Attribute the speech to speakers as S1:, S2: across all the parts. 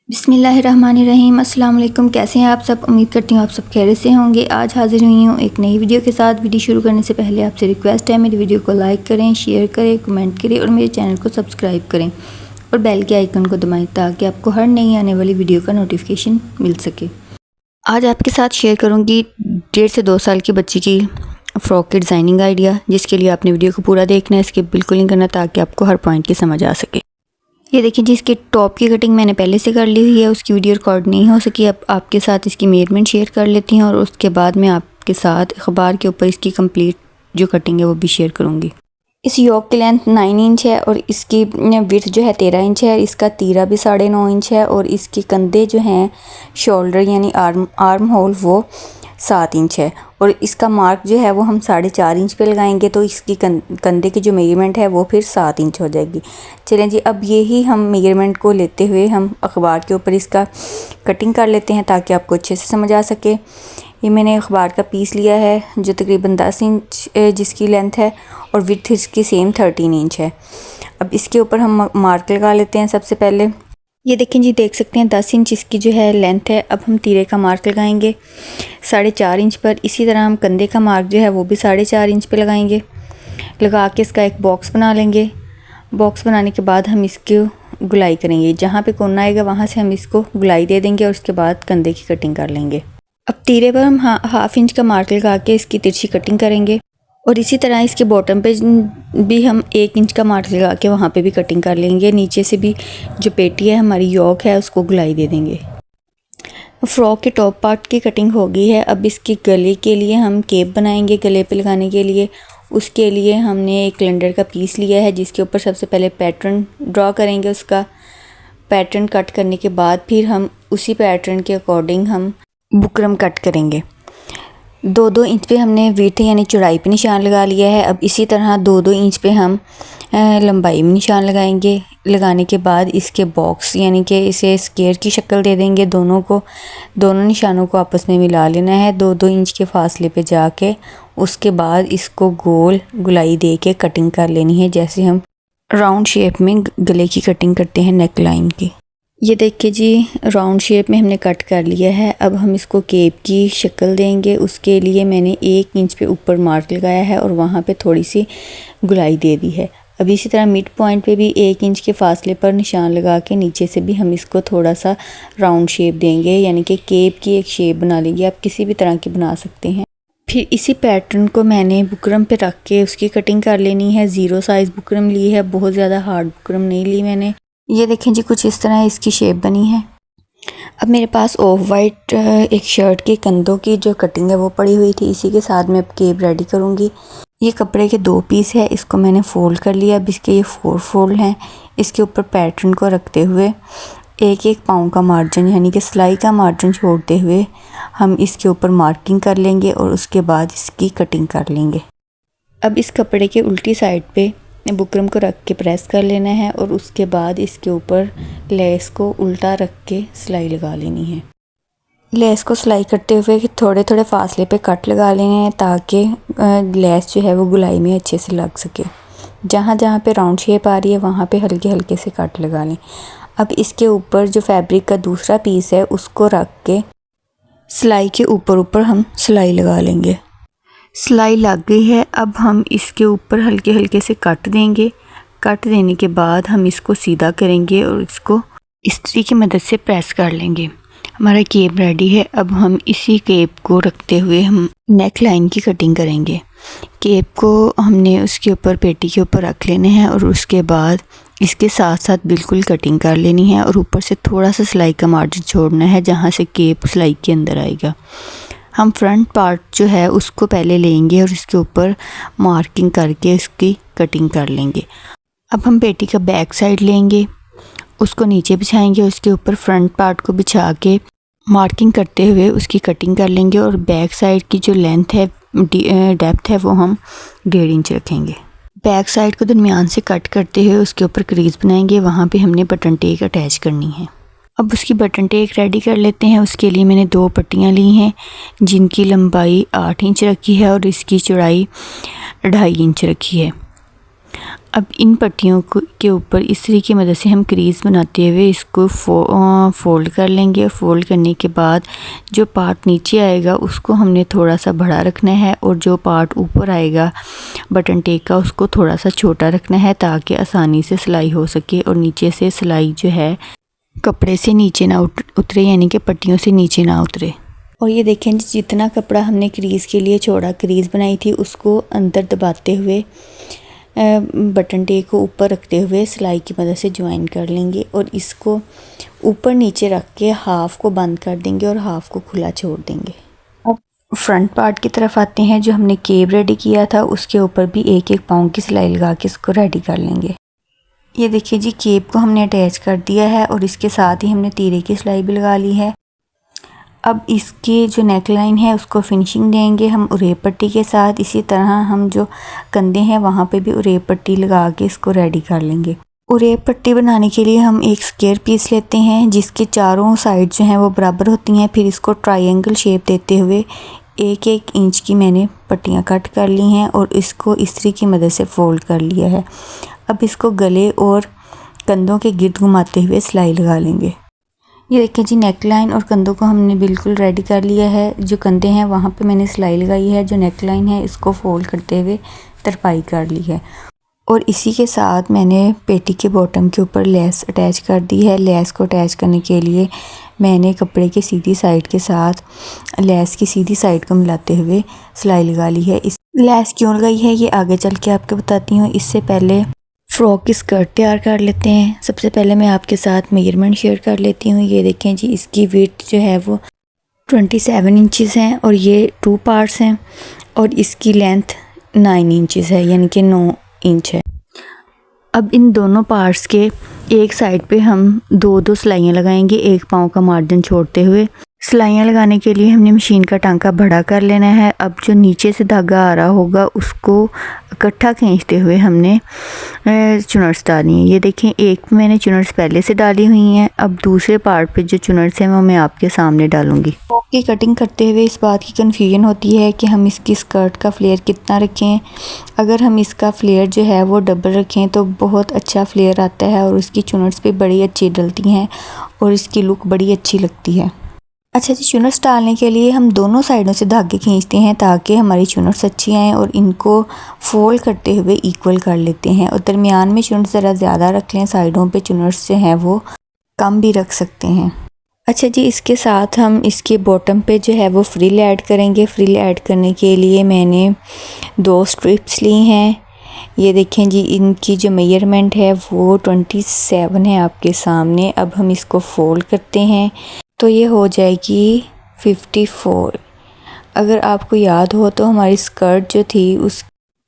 S1: बिस्मिल्लाहिर्रहमानिर्रहीम। अस्सलाम वालेकुम। कैसे हैं आप सब? उम्मीद करती हूँ आप सब खैरियत से होंगे। आज हाजिर हुई हूँ एक नई वीडियो के साथ। वीडियो शुरू करने से पहले आपसे रिक्वेस्ट है, मेरी वीडियो को लाइक करें, शेयर करें, कमेंट करें और मेरे चैनल को सब्सक्राइब करें और बेल के आइकन को दबाएं ताकि आपको हर नई आने वाली वीडियो का नोटिफिकेशन मिल सके। आज आपके साथ शेयर करूँगी 1.5 से 2 साल की बच्ची की फ़्रॉक की डिज़ाइनिंग आइडिया, जिसके लिए आपने वीडियो को पूरा देखना है, स्किप बिल्कुल नहीं करना ताकि आपको हर पॉइंट की समझ आ सके। ये देखिए जी, इसके टॉप की कटिंग मैंने पहले से कर ली हुई है, उसकी वीडियो रिकॉर्ड नहीं हो सकी। अब आपके साथ इसकी मेजरमेंट शेयर कर लेती हूँ और उसके बाद मैं आपके साथ अखबार के ऊपर इसकी कंप्लीट जो कटिंग है वो भी शेयर करूँगी। इस योक की लेंथ 9 इंच है और इसकी विड्थ जो है 13 इंच है। इसका तीरा भी 9.5 इंच है और इसके कंधे जो हैं शोल्डर यानी आर्म होल वो 7 इंच है और इसका मार्क जो है वो हम 4.5 इंच पे लगाएंगे, तो इसकी कंधे की जो मेजरमेंट है वो फिर 7 इंच हो जाएगी। चलें जी, अब यही हम मेजरमेंट को लेते हुए हम अखबार के ऊपर इसका कटिंग कर लेते हैं ताकि आपको अच्छे से समझ आ सके। ये मैंने अखबार का पीस लिया है जो तकरीबन 10 इंच जिसकी लेंथ है और विड्थ इसकी सेम 13 इंच है। अब इसके ऊपर हम मार्क लगा लेते हैं। सबसे पहले ये देखें जी, देख सकते हैं 10 इंच इसकी जो है लेंथ है। अब हम तीरे का मार्क लगाएंगे 4.5 इंच पर। इसी तरह हम कंधे का मार्क जो है वो भी 4.5 इंच पे लगाएंगे। लगा के इसका एक बॉक्स बना लेंगे। बॉक्स बनाने के बाद हम इसकी गुलाई करेंगे। जहाँ पे कोना आएगा वहाँ से हम इसको गुलाई दे देंगे और उसके बाद कंधे की कटिंग कर लेंगे। अब तीरे पर हम हाफ इंच का मार्क लगा के इसकी तिरछी कटिंग करेंगे और इसी तरह इसके बॉटम पे भी हम 1 इंच का मार्क लगा के वहाँ पे भी कटिंग कर लेंगे। नीचे से भी जो पेटी है हमारी योक है उसको गुलाई दे देंगे। फ्रॉक के टॉप पार्ट की कटिंग हो गई है। अब इसके गले के लिए हम केप बनाएंगे। गले पे लगाने के लिए उसके लिए हमने एक कैलेंडर का पीस लिया है जिसके ऊपर सबसे पहले पैटर्न ड्रॉ करेंगे। उसका पैटर्न कट करने के बाद फिर हम उसी पैटर्न के अकॉर्डिंग हम बुकरम कट करेंगे। 2-2 इंच पे हमने विड्थ यानी चौड़ाई पे निशान लगा लिया है। अब इसी तरह 2-2 इंच पे हम लंबाई में निशान लगाएंगे। लगाने के बाद इसके बॉक्स यानी कि इसे स्क्वायर की शक्ल दे देंगे। दोनों निशानों को आपस में मिला लेना है 2-2 इंच के फासले पे जाके। उसके बाद इसको गोल गुलाई दे के कटिंग कर लेनी है, जैसे हम राउंड शेप में गले की कटिंग करते हैं नेक लाइन की। ये देखिए जी, राउंड शेप में हमने कट कर लिया है। अब हम इसको केप की शक्ल देंगे। उसके लिए मैंने 1 इंच पे ऊपर मार्क लगाया है और वहाँ पे थोड़ी सी गुलाई दे दी है। अब इसी तरह मिड पॉइंट पे भी 1 इंच के फासले पर निशान लगा के नीचे से भी हम इसको थोड़ा सा राउंड शेप देंगे, यानी कि केप की एक शेप बना लेंगे। आप किसी भी तरह की बना सकते हैं। फिर इसी पैटर्न को मैंने बुकरम पे रख के उसकी कटिंग कर लेनी है। 0 साइज़ बुकरम ली है, बहुत ज़्यादा हार्ड बुकरम नहीं ली मैंने। ये देखें जी, कुछ इस तरह इसकी शेप बनी है। अब मेरे पास ऑफ वाइट एक शर्ट के कंधों की जो कटिंग है वो पड़ी हुई थी। इसी के साथ मैं अब केप रेडी करूँगी। ये कपड़े के 2 पीस है, इसको मैंने फ़ोल्ड कर लिया। अब इसके ये 4 फोल्ड हैं। इसके ऊपर पैटर्न को रखते हुए 1-1 पाँव का मार्जिन यानी कि सिलाई का मार्जिन छोड़ते हुए हम इसके ऊपर मार्किंग कर लेंगे और उसके बाद इसकी कटिंग कर लेंगे। अब इस कपड़े के उल्टी साइड पे बुकरम को रख के प्रेस कर लेना है और उसके बाद इसके ऊपर लेस को उल्टा रख के सिलाई लगा लेनी है। लेस को सिलाई करते हुए थोड़े थोड़े फासले पे कट लगा लेने हैं ताकि लेस जो है वो गुलाई में अच्छे से लग सके। जहाँ जहाँ पे राउंड शेप आ रही है वहाँ पे हल्के हल्के से कट लगा लें। अब इसके ऊपर जो फैब्रिक का दूसरा पीस है उसको रख के सिलाई के ऊपर हम सिलाई लगा लेंगे। सिलाई लग गई है। अब हम इसके ऊपर हल्के हल्के से कट देंगे। कट देने के बाद हम इसको सीधा करेंगे और इसको इस्त्री की मदद से प्रेस कर लेंगे। हमारा केप रेडी है। अब हम इसी केप को रखते हुए हम नेक लाइन की कटिंग करेंगे। केप को हमने उसके ऊपर पेटी के ऊपर रख लेने हैं और उसके बाद इसके साथ साथ बिल्कुल कटिंग कर लेनी है और ऊपर से थोड़ा सा सिलाई का मार्जिन छोड़ना है जहाँ से केप सिलाई के अंदर आएगा। हम फ्रंट पार्ट जो है उसको पहले लेंगे और इसके ऊपर मार्किंग करके इसकी कटिंग कर लेंगे। अब हम पेटी का बैक साइड लेंगे, उसको नीचे बिछाएंगे, उसके ऊपर फ्रंट पार्ट को बिछा के मार्किंग करते हुए उसकी कटिंग कर लेंगे और बैक साइड की जो लेंथ है डेप्थ है वो हम 1.5 इंच रखेंगे। बैक साइड को दरमियान से कट करते हुए उसके ऊपर क्रीज बनाएंगे। वहाँ पे हमने बटन टेक अटैच करनी है। अब उसकी बटन टेक रेडी कर लेते हैं। उसके लिए मैंने 2 पट्टियाँ ली हैं जिनकी लंबाई 8 इंच रखी है और इसकी चौड़ाई 2.5 इंच रखी है। अब इन पट्टियों के ऊपर इस्त्री की मदद से हम क्रीज़ बनाते हुए इसको फोल्ड कर लेंगे। फोल्ड करने के बाद जो पार्ट नीचे आएगा उसको हमने थोड़ा सा बड़ा रखना है और जो पार्ट ऊपर आएगा बटन टेक का उसको थोड़ा सा छोटा रखना है ताकि आसानी से सिलाई हो सके और नीचे से सिलाई जो है कपड़े से नीचे ना उतरे, यानी कि पट्टियों से नीचे ना उतरे। और ये देखें जितना कपड़ा हमने क्रीज़ के लिए चौड़ा क्रीज़ बनाई थी उसको अंदर दबाते हुए बटन टेक को ऊपर रखते हुए सिलाई की मदद से ज्वाइन कर लेंगे और इसको ऊपर नीचे रख के हाफ़ को बंद कर देंगे और हाफ़ को खुला छोड़ देंगे। अब फ्रंट पार्ट की तरफ आते हैं। जो हमने केप रेडी किया था उसके ऊपर भी एक एक पाँव की सिलाई लगा के इसको रेडी कर लेंगे। ये देखिए जी, केप को हमने अटैच कर दिया है और इसके साथ ही हमने तीरे की सिलाई भी लगा ली है। अब इसके जो नेक लाइन है उसको फिनिशिंग देंगे हम उरेब पट्टी के साथ। इसी तरह हम जो कंधे हैं वहाँ पे भी उरेब पट्टी लगा के इसको रेडी कर लेंगे। उरेब पट्टी बनाने के लिए हम एक स्क्वायर पीस लेते हैं जिसके चारों साइड जो हैं वो बराबर होती हैं। फिर इसको ट्रायंगल शेप देते हुए 1-1 इंच की मैंने पट्टियाँ कट कर ली हैं और इसको इस्त्री की मदद से फोल्ड कर लिया है। अब इसको गले और कंधों के गिर्द घुमाते हुए सिलाई लगा लेंगे। ये देखिए जी, नेक लाइन और कंधों को हमने बिल्कुल रेडी कर लिया है। जो कंधे हैं वहाँ पे मैंने सिलाई लगाई है, जो नेक लाइन है इसको फोल्ड करते हुए तरपाई कर ली है। और इसी के साथ मैंने पेटी के बॉटम के ऊपर लेस अटैच कर दी है। लेस को अटैच करने के लिए मैंने कपड़े की सीधी साइड के साथ लेस की सीधी साइड को मिलाते हुए सिलाई लगा ली है। इस लेस क्यों लगाई है ये आगे चल के आपको बताती हूँ। इससे पहले फ्रॉक की स्कर्ट तैयार कर लेते हैं। सबसे पहले मैं आपके साथ मेजरमेंट शेयर कर लेती हूँ। ये देखें जी, इसकी विड्थ जो है वो 27 इंचेस हैं और ये 2 पार्ट्स हैं और इसकी लेंथ 9 इंचेस है, यानी कि 9 इंच है। अब इन दोनों पार्ट्स के एक साइड पे हम 2-2 सिलाइयाँ लगाएंगे, एक पाँव का मार्जिन छोड़ते हुए। सिलाइयाँ लगाने के लिए हमने मशीन का टांका बड़ा कर लेना है। अब जो नीचे से धागा आ रहा होगा उसको इकट्ठा खींचते हुए हमने चुनर्स डालनी है। ये देखें, एक पे मैंने चुनर्स पहले से डाली हुई हैं। अब दूसरे पार्ट पे जो चुनर्स हैं वो मैं आपके सामने डालूंगी। फ्रॉक की कटिंग करते हुए इस बात की कन्फ्यूजन होती है कि हम इसकी स्कर्ट का फ्लेयर कितना रखें। अगर हम इसका फ्लेयर जो है वो डबल रखें तो बहुत अच्छा फ्लेयर आता है और उसकी चुनर्स भी बड़ी अच्छी डलती हैं और इसकी लुक बड़ी अच्छी लगती है। अच्छा जी, चुनर्स डालने के लिए हम दोनों साइडों से धागे खींचते हैं ताकि हमारी चुनर्स अच्छी आएँ और इनको फोल्ड करते हुए इक्वल कर लेते हैं और दरमियान में चुनर्स ज़रा ज़्यादा रख लें, साइडों पे चुनर्स जो हैं वो कम भी रख सकते हैं। अच्छा जी, इसके साथ हम इसके बॉटम पे जो है वो फ्रिल ऐड करेंगे। फ्रिल ऐड करने के लिए मैंने 2 स्ट्रिप्स ली हैं। ये देखें जी, इनकी जो मेजरमेंट है वो 27 है आपके सामने। अब हम इसको फोल्ड करते हैं तो ये हो जाएगी 54। अगर आपको याद हो तो हमारी स्कर्ट जो थी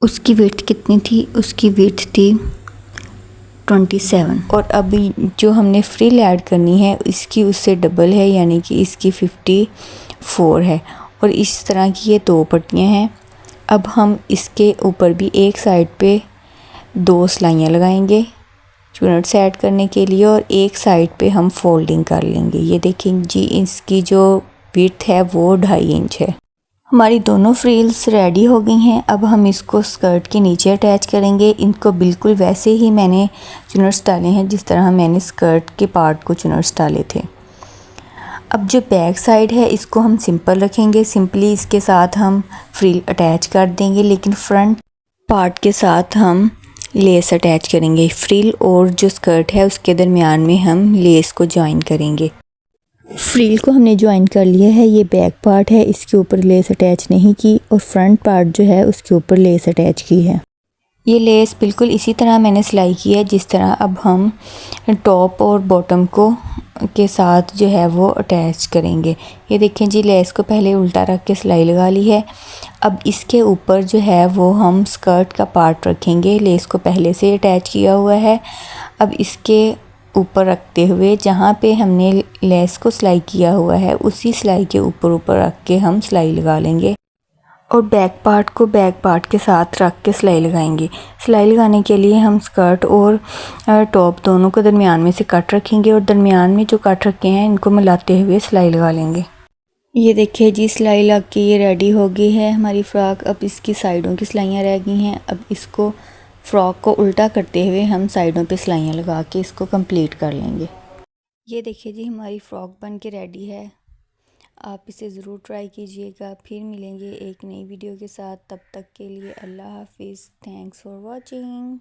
S1: उसकी विड्थ कितनी थी? उसकी विड्थ थी 27 और अभी जो हमने फ्रिल ऐड करनी है इसकी उससे डबल है, यानी कि इसकी 54 है। और इस तरह की ये 2 पट्टियाँ हैं। अब हम इसके ऊपर भी एक साइड पे 2 सिलाइयाँ लगाएंगे चुनर्स ऐड करने के लिए और एक साइड पे हम फोल्डिंग कर लेंगे। ये देखें जी, इसकी जो विड्थ है वो 2.5 इंच है। हमारी दोनों फ्रिल्स रेडी हो गई हैं। अब हम इसको स्कर्ट के नीचे अटैच करेंगे। इनको बिल्कुल वैसे ही मैंने चुनर्स डाले हैं जिस तरह मैंने स्कर्ट के पार्ट को चुनर्स डाले थे। अब जो बैक साइड है इसको हम सिंपल रखेंगे। सिंपली इसके साथ हम फ्रिल अटैच कर देंगे, लेकिन फ्रंट पार्ट के साथ हम लेस अटैच करेंगे। फ्रिल और जो स्कर्ट है उसके दरमियान में हम लेस को ज्वाइन करेंगे। फ्रिल को हमने ज्वाइन कर लिया है। ये बैक पार्ट है, इसके ऊपर लेस अटैच नहीं की और फ्रंट पार्ट जो है उसके ऊपर लेस अटैच की है। ये लेस बिल्कुल इसी तरह मैंने सिलाई की है जिस तरह अब हम टॉप और बॉटम को के साथ जो है वो अटैच करेंगे। ये देखें जी, लेस को पहले उल्टा रख के सिलाई लगा ली है। अब इसके ऊपर जो है वो हम स्कर्ट का पार्ट रखेंगे। लेस को पहले से अटैच किया हुआ है। अब इसके ऊपर रखते हुए जहाँ पे हमने लेस को सिलाई किया हुआ है उसी सिलाई के ऊपर रख के हम सिलाई लगा लेंगे और बैक पार्ट को बैक पार्ट के साथ रख के सिलाई लगाएंगे। सिलाई लगाने के लिए हम स्कर्ट और टॉप दोनों को दरमियान में से कट रखेंगे और दरमियान में जो कट रखे हैं इनको मिलाते हुए सिलाई लगा लेंगे। ये देखिए जी, सिलाई लग के ये रेडी हो गई है हमारी फ़्रॉक। अब इसकी साइडों की सिलाइयाँ रह गई हैं। अब इसको फ्रॉक को उल्टा करते हुए हम साइडों पे सिलाइयाँ लगा के इसको कंप्लीट कर लेंगे। ये देखिए जी, हमारी फ़्रॉक बन के रेडी है। आप इसे ज़रूर ट्राई कीजिएगा। फिर मिलेंगे एक नई वीडियो के साथ, तब तक के लिए अल्लाह हाफिज़। Thanks for watching.